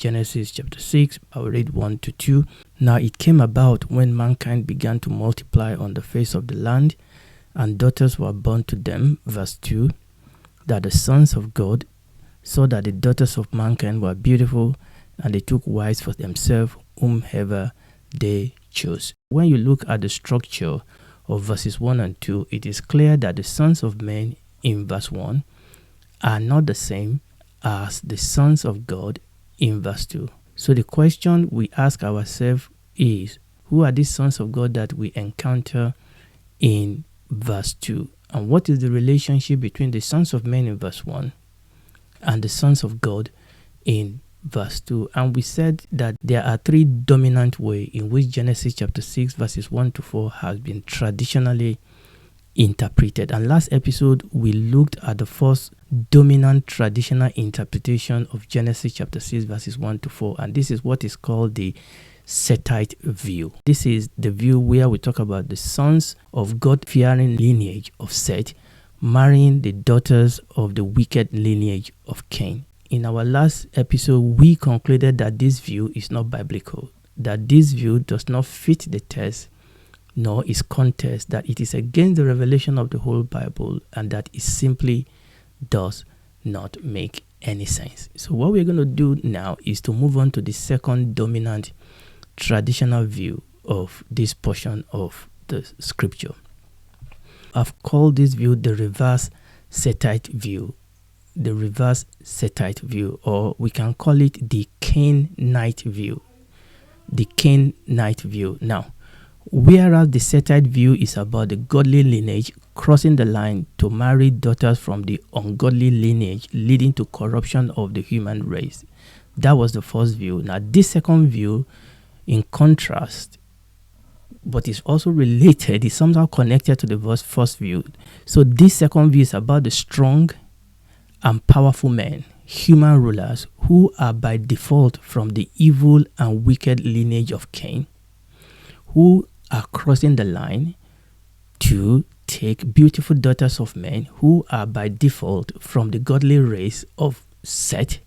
Genesis chapter 6, I'll read 1 to 2. Now it came about when mankind began to multiply on the face of the land, and daughters were born to them, verse 2, that the sons of God saw that the daughters of mankind were beautiful, and they took wives for themselves, whomever they chose. When you look at the structure of verses 1 and 2, it is clear that the sons of men in verse 1 are not the same as the sons of God in verse 2. So the question we ask ourselves is, who are these sons of God that we encounter in verse 2? And what is the relationship between the sons of men in verse 1 and the sons of God in verse 2? And we said that there are three dominant ways in which Genesis chapter 6 verses 1 to 4 has been traditionally interpreted. And last episode we looked at the first dominant traditional interpretation of Genesis chapter 6 verses 1 to 4, and this is what is called the Cainite View. This is the view where we talk about the sons of God-fearing lineage of Seth marrying the daughters of the wicked lineage of Cain. In our last episode, we concluded that this view is not biblical, that this view does not fit the test nor its context, that it is against the revelation of the whole Bible, and that it simply does not make any sense. So what we're going to do now is to move on to the second dominant traditional view of this portion of the scripture. I've called this view the reverse Cainite view. The reverse Cainite view, or we can call it the Cainite view. The Cainite view. Now, whereas the Cainite view is about the godly lineage crossing the line to marry daughters from the ungodly lineage, leading to corruption of the human race. That was the first view. Now, this second view, in contrast, but is also related, is somehow connected to the first view. So this second view is about the strong and powerful men, human rulers, who are by default from the evil and wicked lineage of Cain, who are crossing the line to take beautiful daughters of men who are by default from the godly race of Seth.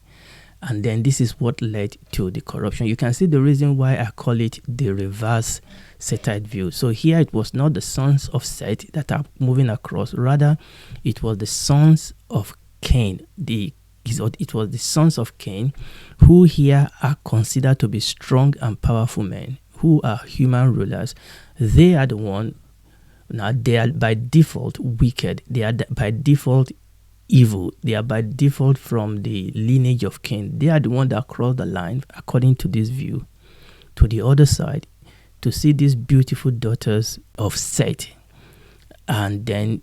And then this is what led to the corruption. You can see the reason why I call it the reverse Cainite view. So here it was not the sons of Seth that are moving across. Rather, it was the sons of Cain. It was the sons of Cain who here are considered to be strong and powerful men, who are human rulers. They are the one. Now they are by default wicked. They are by default evil. They are by default from the lineage of Cain. They are the one that crossed the line, according to this view, to the other side, to see these beautiful daughters of Seth, and then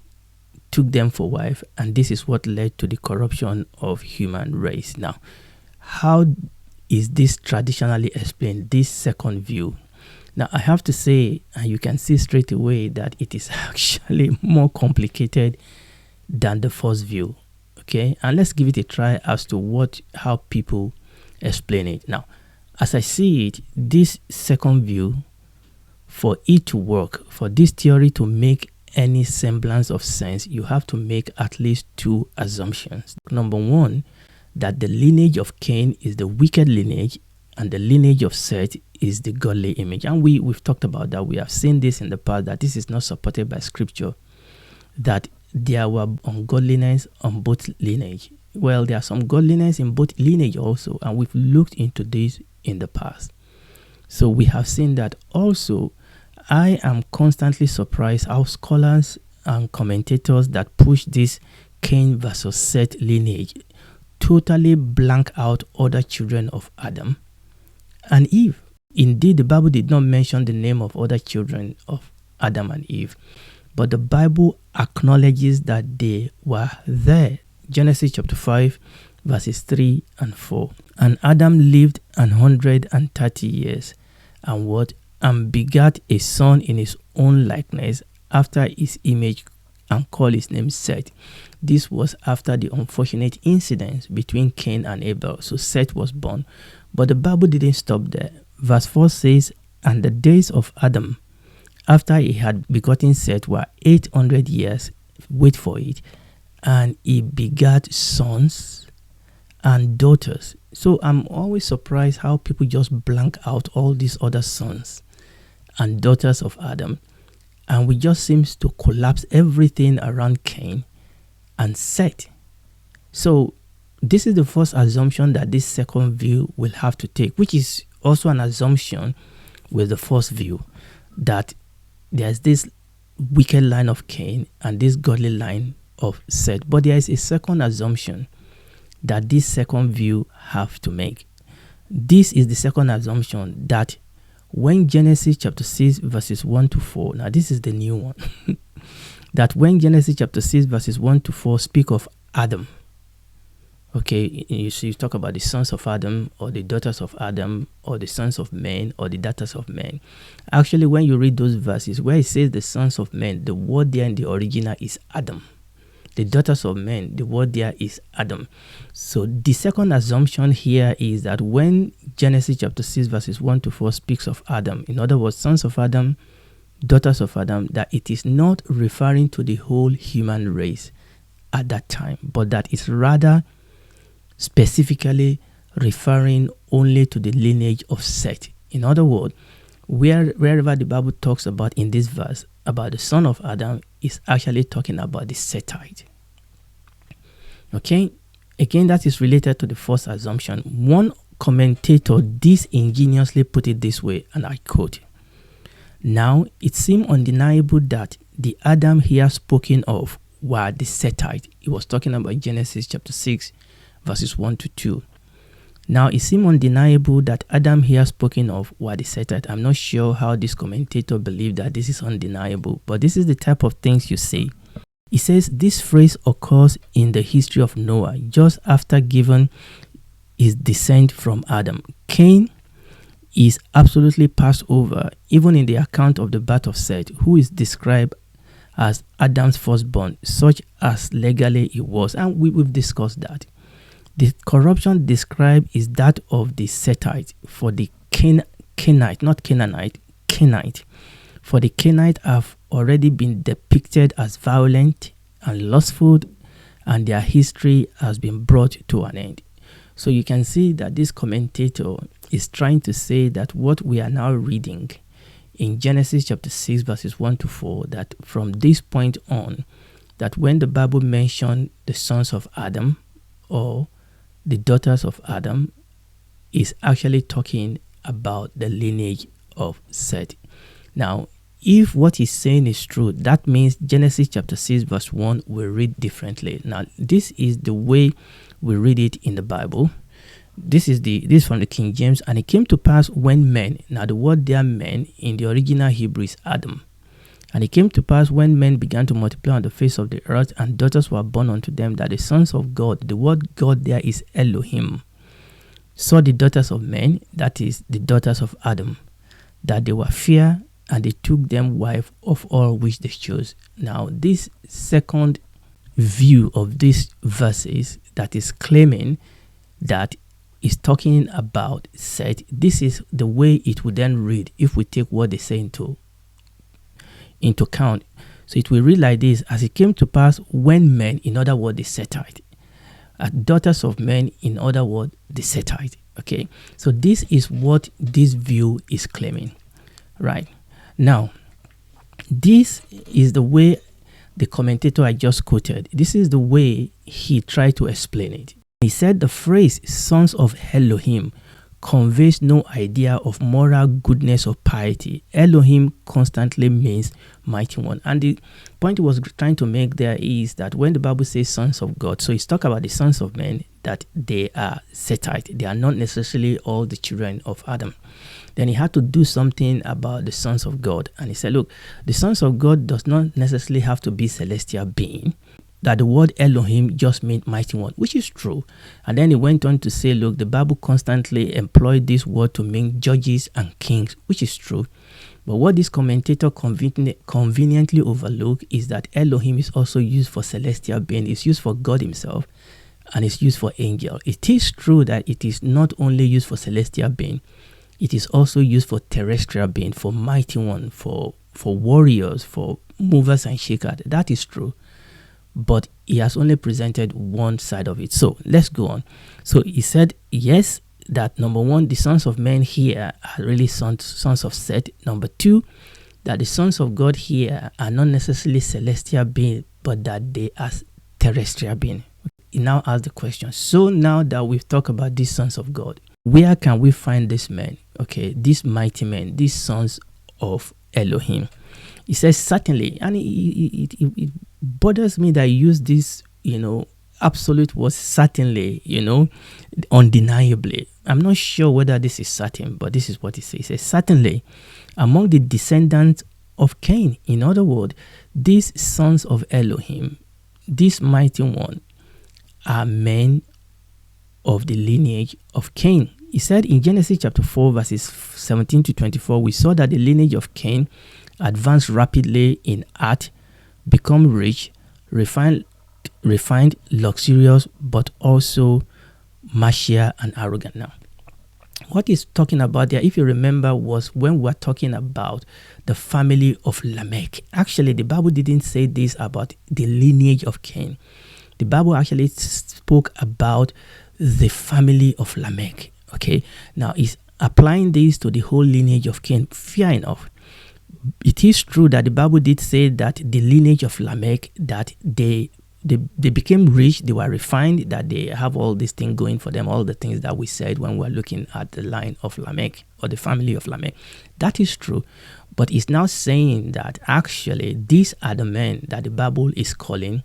took them for wife. And this is what led to the corruption of human race. Now, how is this traditionally explained, this second view? Now, I have to say, and you can see straight away, that it is actually more complicated than the first view. Okay, and let's give it a try as to how people explain it. Now, as I see it, this second view, for it to work, for this theory to make any semblance of sense, you have to make at least two assumptions. Number one, that the lineage of Cain is the wicked lineage, and the lineage of Seth is the godly image. And we've talked about that. We have seen this in the past, that this is not supported by scripture, that there were ungodliness on both lineage. Well, there are some godliness in both lineage also, and we've looked into this in the past. So we have seen that. Also, I am constantly surprised how scholars and commentators that push this Cain versus Seth lineage totally blank out other children of Adam and Eve. Indeed, the Bible did not mention the name of other children of Adam and Eve, but the Bible acknowledges that they were there. Genesis chapter 5, verses 3 and 4. And Adam lived 130 years, and begat a son in his own likeness, after his image, and called his name Seth. This was after the unfortunate incident between Cain and Abel. So Seth was born. But the Bible didn't stop there. Verse 4 says, and the days of Adam, after he had begotten Seth, were 800 years. Wait for it. And he begat sons and daughters. So I'm always surprised how people just blank out all these other sons and daughters of Adam, and we just seems to collapse everything around Cain and Seth. So this is the first assumption that this second view will have to take, which is also an assumption with the first view, that there's this wicked line of Cain and this godly line of Seth. But there is a second assumption that this second view have to make. This is the second assumption, that when Genesis chapter 6 verses 1 to 4, now this is the new one, that when Genesis chapter 6 verses 1 to 4 speak of Adam, okay, you talk about the sons of Adam or the daughters of Adam or the sons of men or the daughters of men. Actually, when you read those verses where it says the sons of men, the word there in the original is Adam. The daughters of men, the word there is Adam. So the second assumption here is that when Genesis chapter 6 verses 1 to 4 speaks of Adam, in other words, sons of Adam, daughters of Adam, that it is not referring to the whole human race at that time, but that it's rather specifically referring only to the lineage of Seth. In other words, wherever the Bible talks about in this verse about the son of Adam, is actually talking about the Sethite. Okay, again, that is related to the first assumption. One commentator disingenuously put it this way, and I quote, "Now it seems undeniable that the Adam here spoken of were the Sethite." He was talking about Genesis chapter 6 verses 1 to 2. Now it seems undeniable that Adam here spoken of were the Sethite. I'm not sure how this commentator believed that this is undeniable, but this is the type of things you say. He says this phrase occurs in the history of Noah just after given his descent from Adam. Cain is absolutely passed over even in the account of the birth of Seth, who is described as Adam's firstborn, such as legally he was, and we've discussed that. The corruption described is that of the Sethite. For the Cainite, not Canaanite, Cainite. For the Cainite have already been depicted as violent and lustful, and their history has been brought to an end. So you can see that this commentator is trying to say that what we are now reading in Genesis chapter 6 verses 1 to 4, that from this point on, that when the Bible mentioned the sons of Adam or the daughters of Adam, is actually talking about the lineage of Seth. Now, if what he's saying is true, that means Genesis chapter 6 verse 1 will read differently. Now, this is the way we read it in the Bible. This is from the King James. "And it came to pass when men," now the word there men in the original Hebrew is Adam. "And it came to pass when men began to multiply on the face of the earth, and daughters were born unto them, that the sons of God," the word God there is Elohim, "saw the daughters of men," that is the daughters of Adam, "that they were fair, and they took them wife of all which they chose." Now, this second view of these verses that is claiming that is talking about Seth, this is the way it would then read if we take what they say into account. So it will read like this: "As it came to pass when men," in other words the Sethite, "daughters of men," in other words the Sethite. Okay, so this is what this view is claiming, right? Now, this is the way the commentator I just quoted, this is the way he tried to explain it. He said the phrase "sons of Elohim" conveys no idea of moral goodness or piety. Elohim constantly means mighty one. And the point he was trying to make there is that when the Bible says sons of God, so it's talking about the sons of men, that they are Sethite. They are not necessarily all the children of Adam. Then he had to do something about the sons of God. And he said, look, the sons of God does not necessarily have to be celestial being. That the word Elohim just meant mighty one, which is true. And then he went on to say, look, the Bible constantly employed this word to mean judges and kings, which is true. But what this commentator conveniently overlooked is that Elohim is also used for celestial being, it's used for God himself, and it's used for angel. It is true that it is not only used for celestial being, it is also used for terrestrial being, for mighty one, for warriors, for movers and shakers. That is true. but he has only presented one side of it. So let's go on. So he said, yes, that number one, the sons of men here are really sons of Seth. Number two, that the sons of God here are not necessarily celestial beings, but that they are terrestrial beings. He now asks the question, so now that we've talked about these sons of God, where can we find these men? Okay, these mighty men, these sons of Elohim. He says, certainly, and it bothers me that he used this, absolute was certainly, undeniably. I'm not sure whether this is certain, but this is what he says. He says, certainly, among the descendants of Cain. In other words, these sons of Elohim, this mighty one, are men of the lineage of Cain. He said in Genesis chapter 4, verses 17 to 24, we saw that the lineage of Cain advanced rapidly in art, become rich, refined, luxurious, but also martial and arrogant. Now, what he's talking about there, if you remember, was when we were talking about the family of Lamech. Actually, the Bible didn't say this about the lineage of Cain. The Bible actually spoke about the family of Lamech. Okay, now he's applying this to the whole lineage of Cain. Fair enough. It is true that the Bible did say that the lineage of Lamech, that they became rich, they were refined, that they have all these things going for them, all the things that we said when we were looking at the line of Lamech or the family of Lamech. That is true. But it's now saying that actually these are the men that the Bible is calling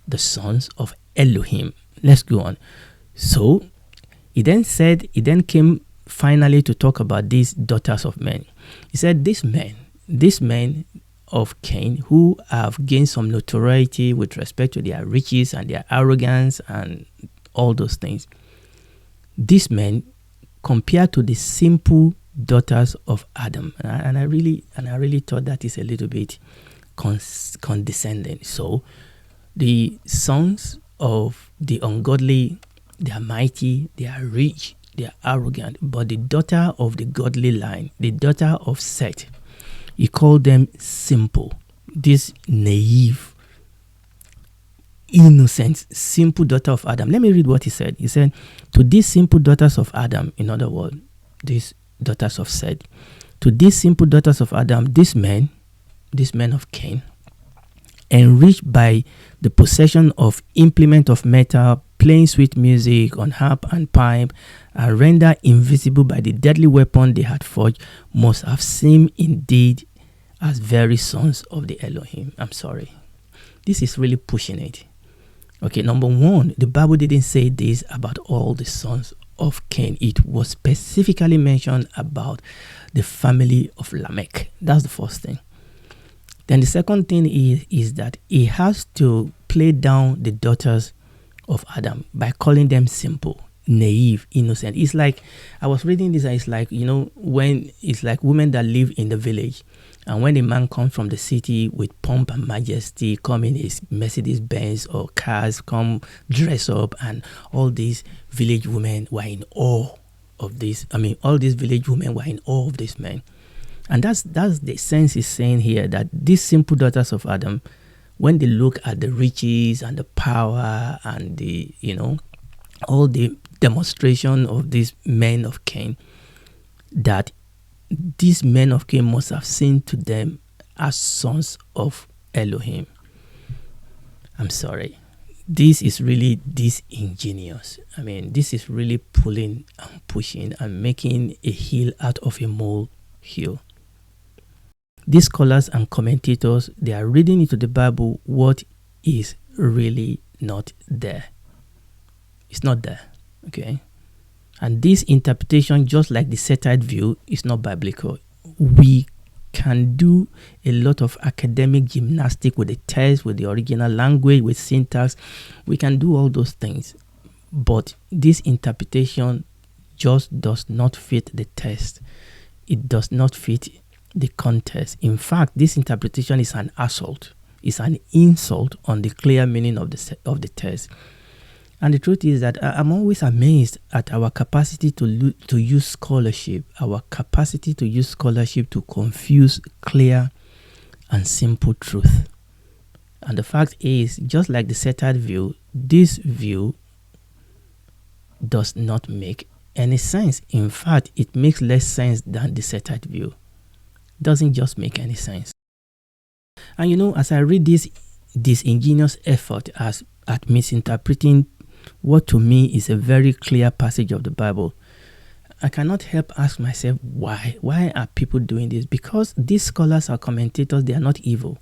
the sons of Elohim. Let's go on. So he then came finally to talk about these daughters of men. He said, these men of Cain who have gained some notoriety with respect to their riches and their arrogance and all those things. These men compared to the simple daughters of Adam, and I really thought that is a little bit condescending. So the sons of the ungodly, they are mighty, they are rich, they are arrogant, but the daughter of the godly line, the daughter of Seth, he called them simple, this naive, innocent, simple daughter of Adam. Let me read what he said. He said, to these simple daughters of Adam, in other words, these daughters of Seth, to these simple daughters of Adam, these men of Cain, enriched by the possession of implement of metal, playing sweet music on harp and pipe, and rendered invisible by the deadly weapon they had forged, must have seemed indeed as very sons of the Elohim. I'm sorry. This is really pushing it. Okay, number one, the Bible didn't say this about all the sons of Cain. It was specifically mentioned about the family of Lamech. That's the first thing. Then the second thing is that he has to play down the daughters of Adam by calling them simple, naive, innocent. It's like, I was reading this, and it's like, when it's like women that live in the village, and when a man comes from the city with pomp and majesty, come in his Mercedes Benz or cars, come dress up, and all these village women were in awe of this. All these village women were in awe of this man. And that's the sense he's saying here, that these simple daughters of Adam, when they look at the riches and the power and the, all the demonstration of these men of Cain, that these men of Cain must have seen to them as sons of Elohim. I'm sorry. This is really disingenuous. This is really pulling and pushing and making a hill out of a molehill. These scholars and commentators, they are reading into the Bible what is really not there. It's not there, okay? And this interpretation, just like the Cainite view, is not biblical. We can do a lot of academic gymnastics with the text, with the original language, with syntax. We can do all those things. But this interpretation just does not fit the text. It does not fit the context. In fact, this interpretation is an assault. It's an insult on the clear meaning of the text. And the truth is that I'm always amazed at our capacity to use scholarship, to confuse clear and simple truth. And the fact is, just like the settled view, this view does not make any sense. In fact, it makes less sense than the settled view. It doesn't just make any sense. And as I read this ingenious effort at misinterpreting what to me is a very clear passage of the Bible, I cannot help ask myself why. Why are people doing this? Because these scholars or commentators, they are not evil.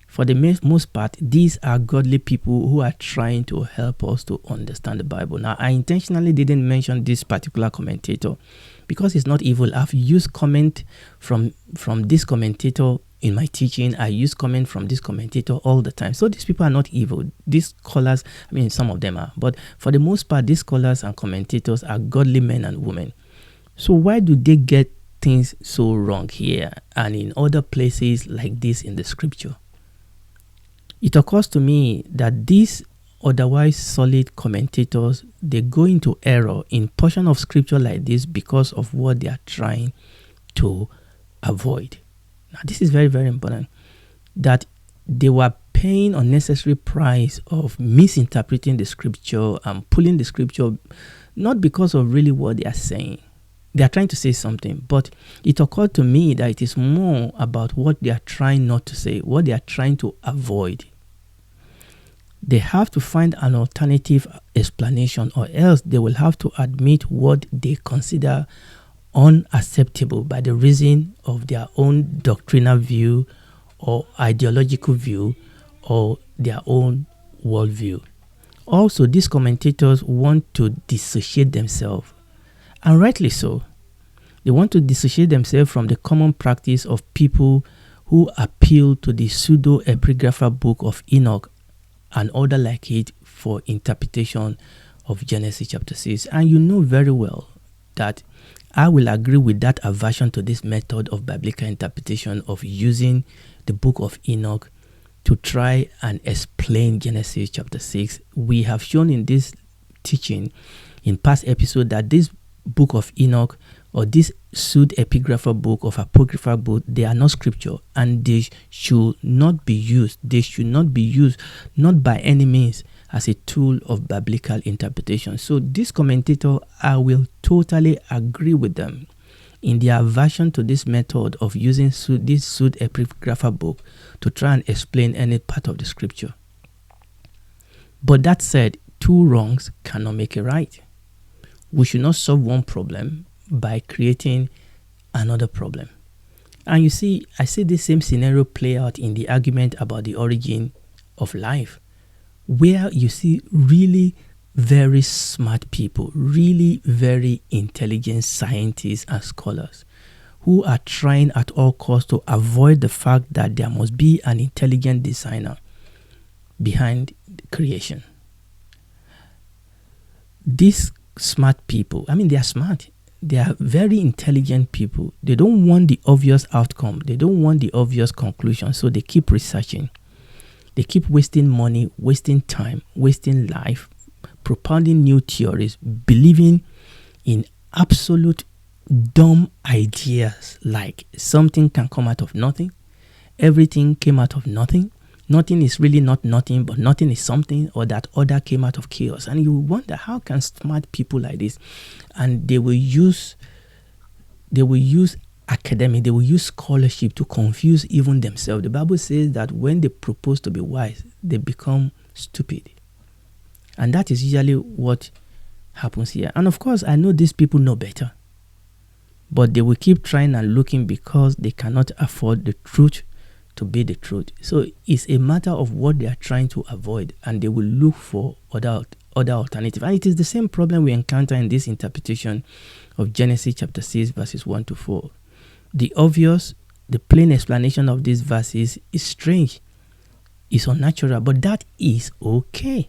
For the most part, these are godly people who are trying to help us to understand the Bible. Now, I intentionally didn't mention this particular commentator because it's not evil. I've used comment from this commentator in my teaching. I use comment from this commentator all the time. So these people are not evil. These scholars, some of them are. But for the most part, these scholars and commentators are godly men and women. So why do they get things so wrong here and in other places like this in the scripture? It occurs to me that these otherwise solid commentators, they go into error in portion of scripture like this because of what they are trying to avoid. Now, this is very, very important, that they were paying unnecessary price of misinterpreting the scripture and pulling the scripture, not because of really what they are saying. They are trying to say something, but it occurred to me that it is more about what they are trying not to say, what they are trying to avoid. They have to find an alternative explanation, or else they will have to admit what they consider unacceptable by the reason of their own doctrinal view or ideological view or their own worldview. Also, these commentators want to dissociate themselves, and rightly so. They want to dissociate themselves from the common practice of people who appeal to the pseudo-epigrapher book of Enoch and other like it for interpretation of Genesis chapter 6. And you know very well that I will agree with that aversion to this method of biblical interpretation of using the book of Enoch to try and explain Genesis chapter 6. We have shown in this teaching in past episode that this book of Enoch or this pseudo-epigrapher book of apocryphal book, they are not scripture, and they should not be used. They should not be used, not by any means, as a tool of biblical interpretation. So this commentator, I will totally agree with them in their aversion to this method of using this pseudo-epigrapher book to try and explain any part of the scripture. But that said, two wrongs cannot make a right. We should not solve one problem by creating another problem. And you see, I see this same scenario play out in the argument about the origin of life, where you see really very smart people, really very intelligent scientists and scholars who are trying at all costs to avoid the fact that there must be an intelligent designer behind creation. These smart people, they are smart. They are very intelligent people. They don't want the obvious outcome. They don't want the obvious conclusion. So they keep researching. They keep wasting money, wasting time, wasting life, propounding new theories, believing in absolute dumb ideas like something can come out of nothing. Everything came out of nothing. Nothing is really not nothing, but nothing is something, or that order came out of chaos. And you wonder, how can smart people like this, and they will use academic, they will use scholarship to confuse even themselves. The Bible says that when they propose to be wise, they become stupid. And that is usually what happens here. And of course, I know these people know better, but they will keep trying and looking because they cannot afford the truth to be the truth. So it's a matter of what they are trying to avoid, and they will look for other alternatives. And it is the same problem we encounter in this interpretation of Genesis chapter 6 verses 1 to 4. The obvious, the plain explanation of these verses is strange, it's unnatural, but that is okay.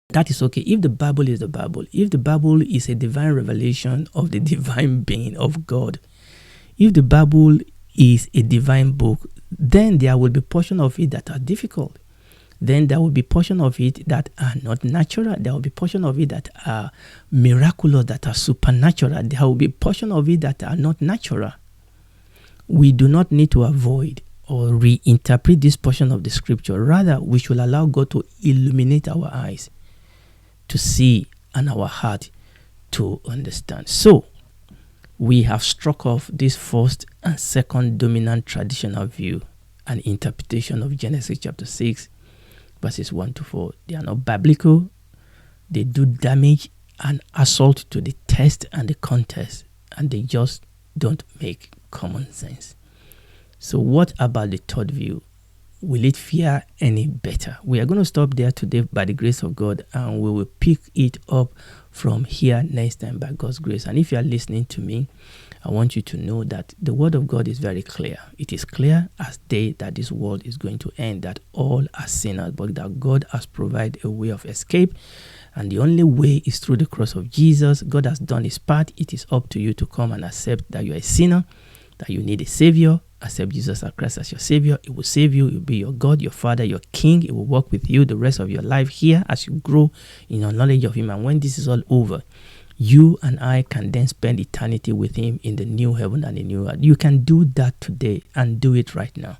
That is okay. If the Bible is the Bible, if the Bible is a divine revelation of the divine being of God, if the Bible is a divine book, then there will be portion of it that are difficult. Then there will be portion of it that are not natural. There will be portion of it that are miraculous, that are supernatural. There will be portion of it that are not natural. We do not need to avoid or reinterpret this portion of the scripture. Rather, we should allow God to illuminate our eyes to see and our heart to understand. So, we have struck off this first and second dominant traditional view and interpretation of Genesis chapter 6, verses 1 to 4. They are not biblical. They do damage and assault to the text and the context, and they just don't make common sense. So what about the third view? Will it fare any better? We are going to stop there today by the grace of God, and we will pick it up from here next time by God's grace. And if you are listening to me, I want you to know that the word of God is very clear. It is clear as day that this world is going to end, that all are sinners, but that God has provided a way of escape. And the only way is through the cross of Jesus. God has done his part. It is up to you to come and accept that you are a sinner, that you need a savior. Accept Jesus Christ as your savior. It will save you. It will be your God, your Father, your King. It will walk with you the rest of your life here as you grow in your knowledge of him. And when this is all over, you and I can then spend eternity with him in the new heaven and the new earth. You can do that today and do it right now.